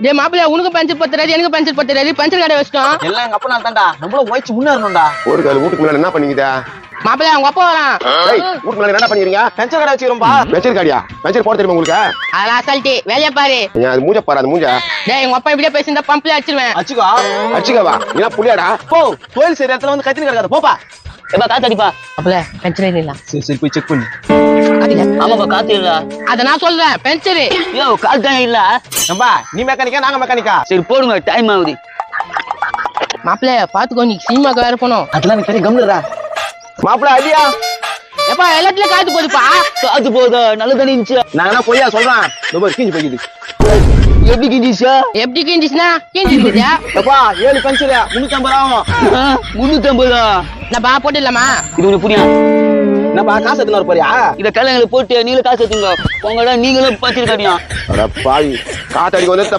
டேய் மாப்பிள்ள உனக்கு பஞ்சர் பத்துறாது எனக்கு பஞ்சர் பத்துறாது பஞ்சர் கடை வச்சிட்டோம் எல்லாம் எங்க அப்பா நாள் தான்டா நம்மளும் முயற்சி முன்னேறணும்டா. ஒரு கால் வீட்டுக்கு மேல என்ன பண்ணிக்கிட்ட? மாப்பிள்ள அவங்க அப்பா வரான். வீட்டுக்கு மேல என்ன பண்ணிக்கிறீங்க? பென்சர் கடை வச்சிருப்பா. பென்சர் காடியா? பென்சர் போட தெரியுமா உங்களுக்கு? அதெல்லாம் அசால்ட்டி வேலையை பாரு. அது மூஞ்ச பாரு, அது மூஞ்ச. டேய் உங்க அப்பா இப்படியே பேசியிருந்தா பம்ப்ல அடிச்சிருவேன். அச்சுக்கோ அடிச்சுக்கவா? நீ புள்ளியாடா? போ கோயில் சரி இடத்துல வந்து கத்தின்னு கிடக்காத போப்பா. எப்பா காத்து அடிப்பா. மாப்பிள்ள பஞ்சர் இல்ல. சரி சரி போய் செக் பண்ணு. ஆமாப்பா காத்து இல்ல. அத நான் சொல்றேன் பஞ்சர். யோ காத்து இல்ல. நம்பா நீ மெக்கானிக்கா நாங்க மெக்கானிக்கா? சரி போடுங்க டைம் ஆகுது. மாப்பிள்ள பாத்துக்கோ நீ சினிமாக்கு வேற போனோம். அதெல்லாம் நீ பெரிய கம்முறா. மாப்பிள்ள அடியா. எப்பா எல்லாத்துலயும் காத்து போகுதுப்பா. காத்து போதா நல்ல தண்ணி இருந்துச்சு. நான் என்ன பொய்யா சொல்றேன். ரொம்ப கீஞ்சு போய்க்குது. எப்படி கிஞ்சிச்சா? எப்படி கிஞ்சிச்சுனா கிஞ்சிருக்குதா? எப்பா 7 பென்சில் 350 ரூபா ஆகும். 350. நான் பா போட்டுடலாமா? இது உனக்கு புரியும்? என்னப்பா காசு எடுத்துன்னு வர போறியா? இத கல்யாணங்களை போட்டு நீங்களும் காசு எடுத்துங்க. உங்களோட நீங்களும் பச்சிருக்காடியா? அட பாவி, காத்தடிக்கு வந்து